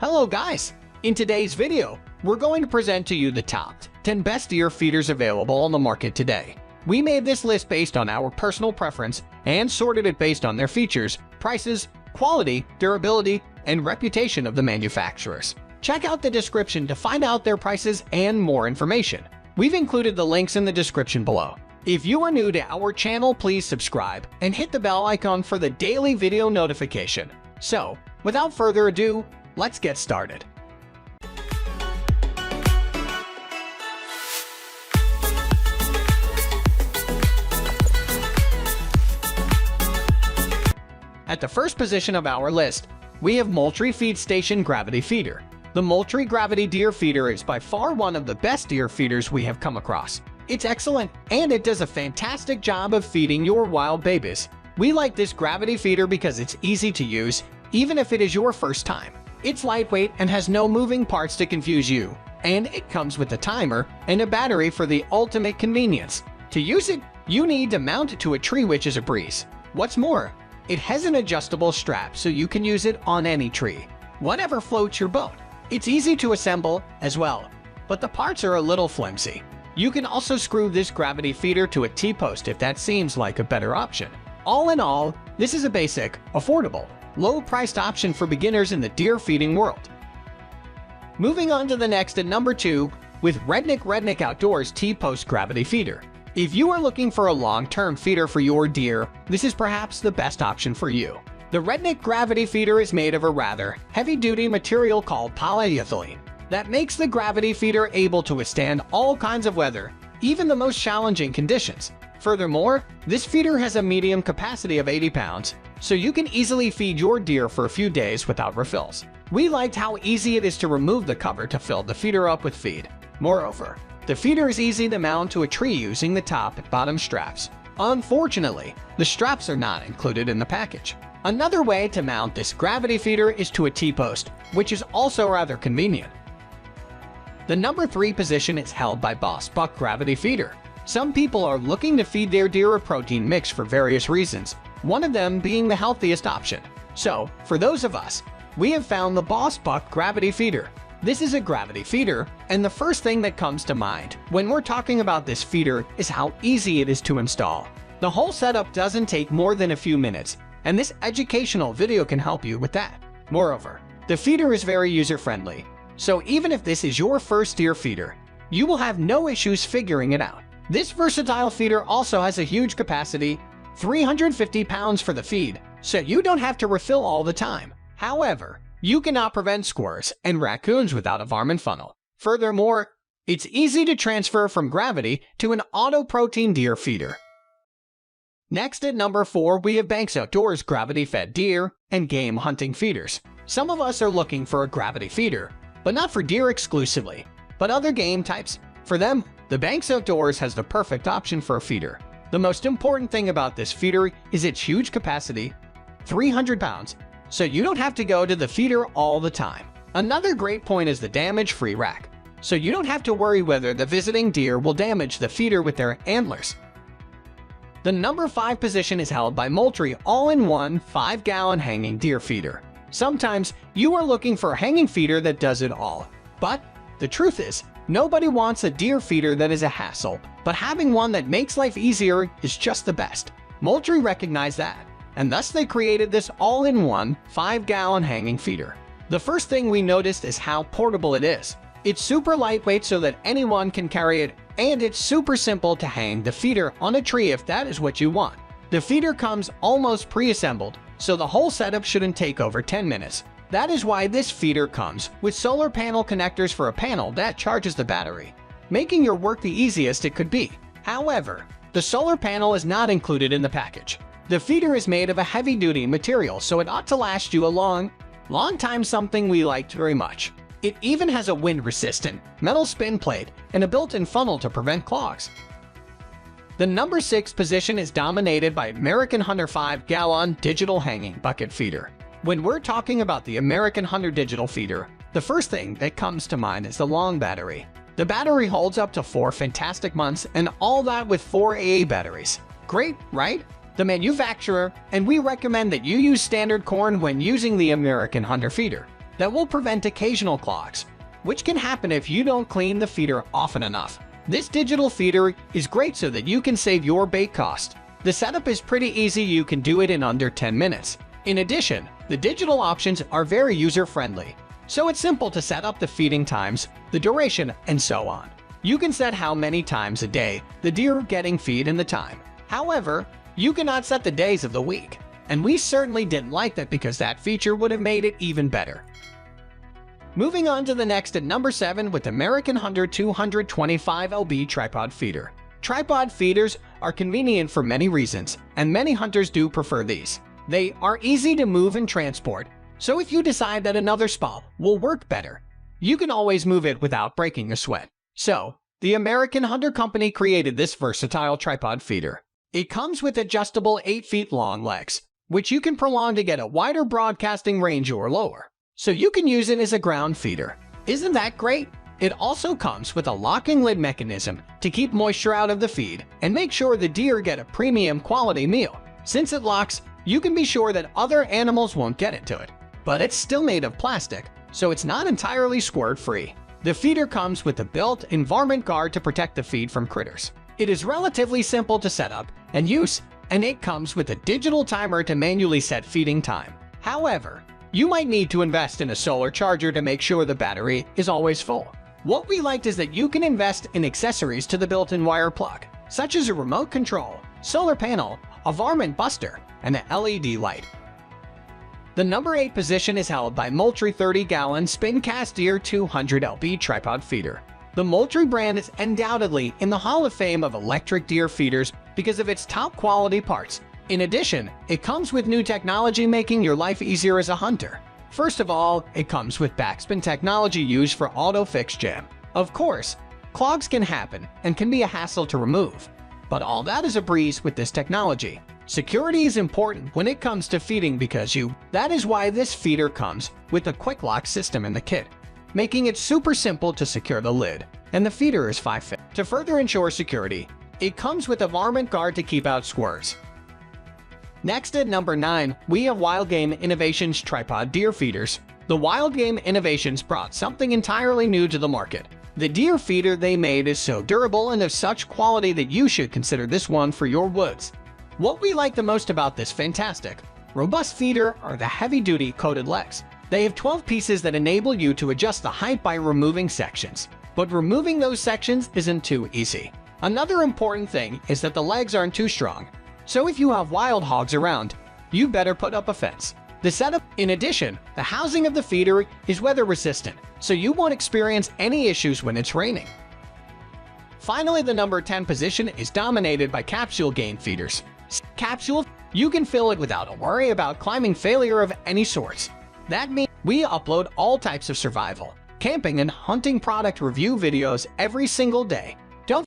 Hello guys! In today's video, we're going to present to you the top 10 best deer feeders available on the market today. We made this list based on our personal preference and sorted it based on their features, prices, quality, durability, and reputation of the manufacturers. Check out the description to find out their prices and more information. We've included the links in the description below. If you are new to our channel, please subscribe and hit the bell icon for the daily video notification. So, without further ado, let's get started. At the first position of our list, we have Moultrie Feed Station Gravity Feeder. The Moultrie Gravity Deer Feeder is by far one of the best deer feeders we have come across. It's excellent, and it does a fantastic job of feeding your wild babies. We like this gravity feeder because it's easy to use, even if it is your first time. It's lightweight and has no moving parts to confuse you, and it comes with a timer and a battery for the ultimate convenience. To use it, you need to mount it to a tree, which is a breeze. What's more, it has an adjustable strap so you can use it on any tree, whatever floats your boat. It's easy to assemble as well, but the parts are a little flimsy. You can also screw this gravity feeder to a T-post if that seems like a better option. All in all, this is a basic, affordable, low-priced option for beginners in the deer feeding world. Moving on to the next at number 2 with Rednek Outdoors T-post Gravity Feeder. If you are looking for a long-term feeder for your deer, this is perhaps the best option for you. The Rednek Gravity Feeder is made of a rather heavy-duty material called polyethylene that makes the gravity feeder able to withstand all kinds of weather, even the most challenging conditions. Furthermore, this feeder has a medium capacity of 80 pounds, so you can easily feed your deer for a few days without refills. We liked how easy it is to remove the cover to fill the feeder up with feed. Moreover, the feeder is easy to mount to a tree using the top and bottom straps. Unfortunately, the straps are not included in the package. Another way to mount this gravity feeder is to a T-post, which is also rather convenient. The number 3 position is held by Boss Buck Gravity Feeder. Some people are looking to feed their deer a protein mix for various reasons, one of them being the healthiest option. So, for those of us, we have found the Boss Buck Gravity Feeder. This is a gravity feeder, and the first thing that comes to mind when we're talking about this feeder is how easy it is to install. The whole setup doesn't take more than a few minutes, and this educational video can help you with that. Moreover, the feeder is very user-friendly, so even if this is your first deer feeder, you will have no issues figuring it out. This versatile feeder also has a huge capacity, 350 pounds for the feed, so you don't have to refill all the time. However, you cannot prevent squirrels and raccoons without a varmint funnel. Furthermore, it's easy to transfer from gravity to an auto-protein deer feeder. Next at number 4, we have Banks Outdoors Gravity-Fed Deer and Game Hunting Feeders. Some of us are looking for a gravity feeder, but not for deer exclusively, but other game types. For them, the Banks Outdoors has the perfect option for a feeder. The most important thing about this feeder is its huge capacity, 300 pounds, so you don't have to go to the feeder all the time. Another great point is the damage-free rack, so you don't have to worry whether the visiting deer will damage the feeder with their antlers. The number 5 position is held by Moultrie all-in-one 5-gallon hanging deer feeder. Sometimes you are looking for a hanging feeder that does it all, but the truth is, nobody wants a deer feeder that is a hassle, but having one that makes life easier is just the best. Moultrie recognized that, and thus they created this all-in-one 5-gallon hanging feeder. The first thing we noticed is how portable it is. It's super lightweight so that anyone can carry it, and it's super simple to hang the feeder on a tree if that is what you want. The feeder comes almost pre-assembled, so the whole setup shouldn't take over 10 minutes. That is why this feeder comes with solar panel connectors for a panel that charges the battery, making your work the easiest it could be. However, the solar panel is not included in the package. The feeder is made of a heavy-duty material, so it ought to last you a long time, something we liked very much. It even has a wind-resistant metal spin plate and a built-in funnel to prevent clogs. The number 6 position is dominated by American Hunter 5-gallon digital hanging bucket feeder. When we're talking about the American Hunter digital feeder, the first thing that comes to mind is the long battery. The battery holds up to 4 fantastic months, and all that with 4 AA batteries. Great, right? The manufacturer, and we recommend that you use standard corn when using the American Hunter feeder. that will prevent occasional clogs, which can happen if you don't clean the feeder often enough. This digital feeder is great so that you can save your bait cost. The setup is pretty easy, you can do it in under 10 minutes. In addition, the digital options are very user-friendly, so it's simple to set up the feeding times, the duration, and so on. You can set how many times a day the deer are getting feed and the time. However, you cannot set the days of the week, and we certainly didn't like that because that feature would have made it even better. Moving on to the next at number 7 with American Hunter 225 lb Tripod Feeder. Tripod feeders are convenient for many reasons, and many hunters do prefer these. They are easy to move and transport, so if you decide that another spot will work better, you can always move it without breaking a sweat. So, the American Hunter Company created this versatile tripod feeder. It comes with adjustable 8 feet long legs, which you can prolong to get a wider broadcasting range or lower, so you can use it as a ground feeder. Isn't that great? It also comes with a locking lid mechanism to keep moisture out of the feed and make sure the deer get a premium quality meal. Since it locks, you can be sure that other animals won't get into it. But it's still made of plastic, so it's not entirely squirt-free. The feeder comes with a built-in varmint guard to protect the feed from critters. It is relatively simple to set up and use, and it comes with a digital timer to manually set feeding time. However, you might need to invest in a solar charger to make sure the battery is always full. What we liked is that you can invest in accessories to the built-in wire plug, such as a remote control, solar panel, a varmint buster, and an LED light. The number 8 position is held by Moultrie 30-gallon spin cast deer 200 lb tripod feeder. The Moultrie brand is undoubtedly in the Hall of Fame of electric deer feeders because of its top quality parts. In addition, it comes with new technology making your life easier as a hunter. First of all, it comes with backspin technology used for auto-fix jam. Of course, clogs can happen and can be a hassle to remove, but all that is a breeze with this technology. Security is important when it comes to feeding because that is why this feeder comes with a quick lock system in the kit, making it super simple to secure the lid, and the feeder is 5 feet. To further ensure security, it comes with a varmint guard to keep out squirrels. Next at number 9, we have Wildgame Innovations Tripod Deer Feeders. The Wildgame Innovations brought something entirely new to the market. The deer feeder they made is so durable and of such quality that you should consider this one for your woods. What we like the most about this fantastic, robust feeder are the heavy-duty coated legs. They have 12 pieces that enable you to adjust the height by removing sections. But removing those sections isn't too easy. Another important thing is that the legs aren't too strong. So if you have wild hogs around, you better put up a fence. The setup, in addition, the housing of the feeder is weather resistant, so you won't experience any issues when it's raining. Finally, the number 10 position is dominated by Capsule game feeders. Capsule, you can fill it without a worry about climbing failure of any sorts. That means we upload all types of survival, camping, and hunting product review videos every single day.